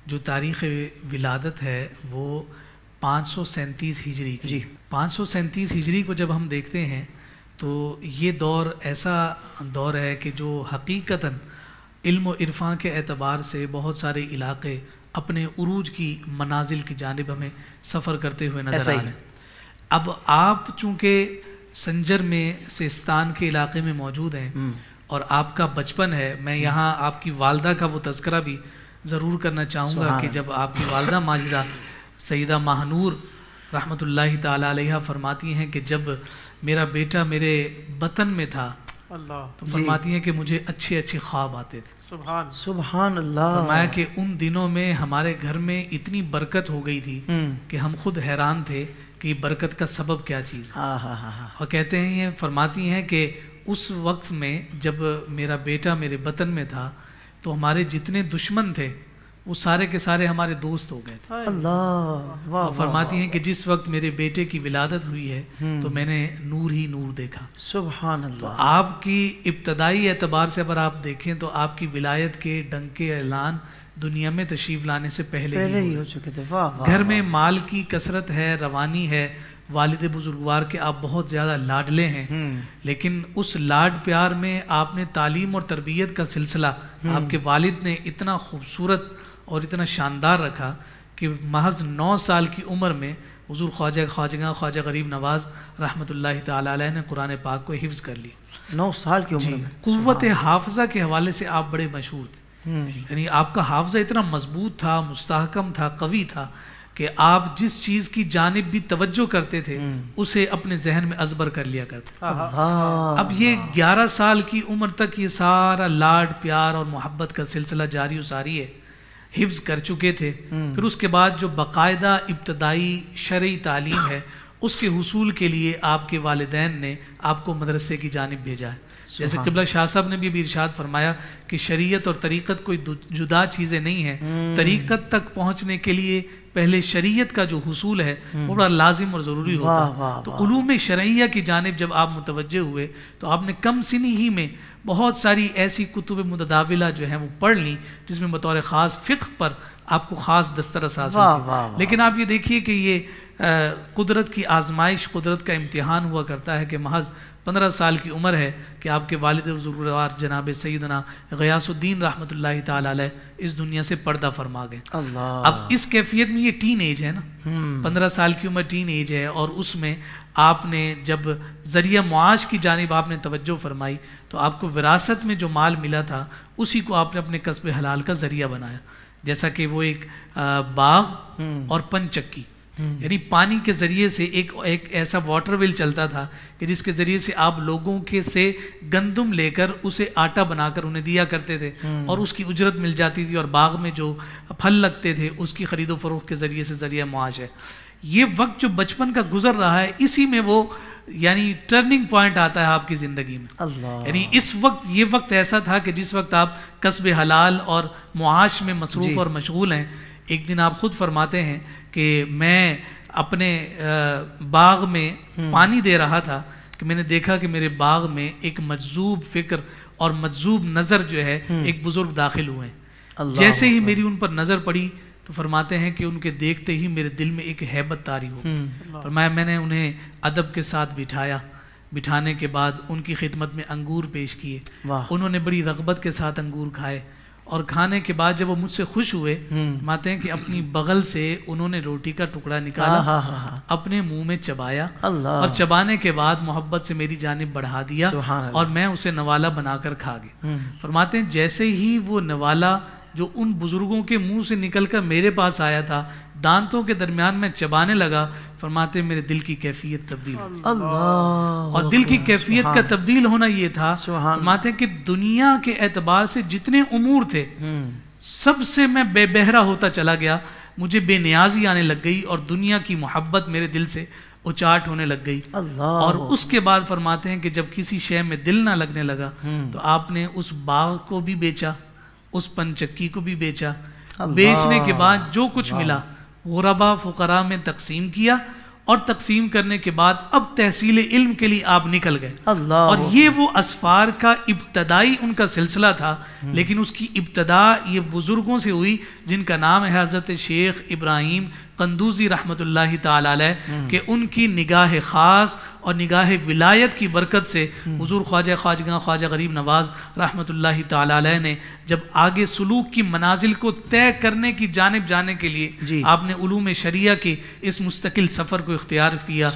جو تاریخ ولادت ہے وہ 537 ہجری کی. جی 537 ہجری کو جب ہم دیکھتے ہیں تو یہ دور ایسا دور ہے کہ جو حقیقتاً علم و عرفان کے اعتبار سے بہت سارے علاقے اپنے عروج کی منازل کی جانب ہمیں سفر کرتے ہوئے نظر آ رہے ہیں. اب آپ چونکہ سنجر میں سیستان کے علاقے میں موجود ہیں اور آپ کا بچپن ہے، میں یہاں آپ کی والدہ کا وہ تذکرہ بھی ضرور کرنا چاہوں گا کہ جب آپ کی والدہ ماجدہ سیدہ ماہنور رحمۃ اللہ تعالی علیہ فرماتی ہیں کہ جب میرا بیٹا میرے بطن میں تھا تو فرماتی ہیں کہ مجھے اچھے اچھے خواب آتے تھے. سبحان اللہ. فرمایا کہ ان دنوں میں ہمارے گھر میں اتنی برکت ہو گئی تھی کہ ہم خود حیران تھے کہ یہ برکت کا سبب کیا چیز ہے. اور کہتے ہیں یہ فرماتی ہیں کہ اس وقت میں جب میرا بیٹا میرے بطن میں تھا تو ہمارے جتنے دشمن تھے وہ سارے کے سارے ہمارے دوست ہو گئے تھے. اللہ. فرماتی ہیں کہ جس وقت میرے بیٹے کی ولادت ہوئی ہے تو میں نے نور ہی نور دیکھا. سبحان اللہ. آپ کی ابتدائی اعتبار سے اگر آپ دیکھیں تو آپ کی ولایت کے ڈنکے اعلان دنیا میں تشریف لانے سے پہلے ہی ہو چکے تھے. گھر میں مال کی کثرت ہے، روانی ہے، والد بزرگوار کے آپ بہت زیادہ لاڈلے ہیں، لیکن اس لاڈ پیار میں آپ نے تعلیم اور تربیت کا سلسلہ آپ کے والد نے اتنا خوبصورت اور اتنا شاندار رکھا کہ محض 9 سال کی عمر میں حضور خواجہ غریب نواز رحمۃ اللہ تعالی علیہ نے قرآن پاک کو حفظ کر لیا. 9 سال کی عمر میں. قوت حافظہ کے حوالے سے آپ بڑے مشہور تھے. یعنی آپ کا حافظہ اتنا مضبوط تھا، مستحکم تھا، قوی تھا کہ آپ جس چیز کی جانب بھی توجہ کرتے تھے اسے اپنے ذہن میں ازبر کر لیا کرتے. اب یہ 11 سال کی عمر تک یہ سارا لاڈ پیار اور محبت کا سلسلہ جاری و ساری ہے، حفظ کر چکے تھے. پھر اس کے بعد جو باقاعدہ ابتدائی شرعی تعلیم ہے اس کے حصول کے لیے آپ کے والدین نے آپ کو مدرسے کی جانب بھیجا ہے. جیسے قبلہ شاہ صاحب نے بھی ارشاد فرمایا کہ شریعت اور طریقت کوئی جدا چیزیں نہیں ہیں. طریقت تک پہنچنے کے لیے پہلے شریعت کا جو حصول ہے وہ بڑا لازم اور ضروری ہوتا ہے. تو علوم شرعیہ کی جانب جب آپ متوجہ ہوئے تو آپ نے کم سنی ہی میں بہت ساری ایسی کتب متداولہ جو ہیں وہ پڑھ لیں جس میں بطور خاص فقہ پر آپ کو خاص دسترس حاصل تھی. لیکن آپ یہ دیکھیے کہ یہ قدرت کی آزمائش، قدرت کا امتحان ہوا کرتا ہے کہ محض 15 سال کی عمر ہے کہ آپ کے والد بزرگوار جناب سیدنا غیاث الدین رحمۃ اللہ تعالی علیہ اس دنیا سے پردہ فرما گئے. اب اس کیفیت میں یہ ٹین ایج ہے نا، 15 سال کی عمر ٹین ایج ہے، اور اس میں آپ نے جب ذریعہ معاش کی جانب آپ نے توجہ فرمائی تو آپ کو وراثت میں جو مال ملا تھا اسی کو آپ نے اپنے کسب حلال کا ذریعہ بنایا. جیسا کہ وہ ایک باغ اور پنچکی، یعنی پانی کے ذریعے سے ایک ایسا واٹر ویل چلتا تھا کہ جس کے ذریعے سے آپ لوگوں کے سے گندم لے کر اسے آٹا بنا کر انہیں دیا کرتے تھے اور اس کی اجرت مل جاتی تھی، اور باغ میں جو پھل لگتے تھے اس کی خرید و فروخت کے ذریعے سے ذریعہ معاش ہے. یہ وقت جو بچپن کا گزر رہا ہے اسی میں وہ یعنی ٹرننگ پوائنٹ آتا ہے آپ کی زندگی میں. یعنی اس وقت یہ وقت ایسا تھا کہ جس وقت آپ کسب حلال اور معاش میں مصروف اور مشغول ہیں. ایک دن آپ خود فرماتے ہیں کہ میں اپنے باغ میں پانی دے رہا تھا کہ میں نے دیکھا کہ میرے باغ میں ایک مجذوب فکر اور مجذوب نظر جو ہے ایک بزرگ داخل ہوئے ہیں. جیسے ہی میری ان پر نظر پڑی تو فرماتے ہیں کہ ان کے دیکھتے ہی میرے دل میں ایک ہیبت طاری ہو. فرمایا میں نے انہیں ادب کے ساتھ بٹھایا، بٹھانے کے بعد ان کی خدمت میں انگور پیش کیے. انہوں نے بڑی رغبت کے ساتھ انگور کھائے، اور کھانے کے بعد جب وہ مجھ سے خوش ہوئے ماتے ہیں کہ اپنی بغل سے انہوں نے روٹی کا ٹکڑا نکالا، اپنے منہ میں چبایا، اور چبانے کے بعد محبت سے میری جانب بڑھا دیا اور میں اسے نوالا بنا کر کھا گیا. فرماتے ہیں جیسے ہی وہ نوالا جو ان بزرگوں کے منہ سے نکل کر میرے پاس آیا تھا، دانتوں کے درمیان میں چبانے لگا، فرماتے میرے دل کی کیفیت تبدیل ہوئی. اور دل کی کیفیت کا تبدیل ہونا یہ تھا، فرماتے کہ دنیا کے اعتبار سے جتنے امور تھے سب سے میں بے بہرا ہوتا چلا گیا، مجھے بے نیازی آنے لگ گئی اور دنیا کی محبت میرے دل سے اچاٹ ہونے لگ گئی. اور اس کے بعد فرماتے ہیں کہ جب کسی شے میں دل نہ لگنے لگا تو آپ نے اس باغ کو بھی بیچا، اس پنچکی کو بھی بیچا. بیچنے کے بعد جو کچھ ملا غربا فقراء میں تقسیم کیا اور تقسیم کرنے کے بعد اب تحصیل علم کے لیے آپ نکل گئے. اللہ اور یہ وہ اسفار کا ابتدائی ان کا سلسلہ تھا، لیکن اس کی ابتدا یہ بزرگوں سے ہوئی جن کا نام ہے حضرت شیخ ابراہیم قندوزی رحمۃ اللہ تعالی علیہ، کہ ان کی نگاہ خاص اور نگاہ ولایت کی برکت سے حضور خواجہ خواجگاں خواجہ غریب نواز رحمۃ اللہ تعالی علیہ نے جب آگے سلوک کی منازل کو طے کرنے کی جانب جانے کے لیے آپ نے علوم شریعہ کے اس مستقل سفر کو اختیار کیا.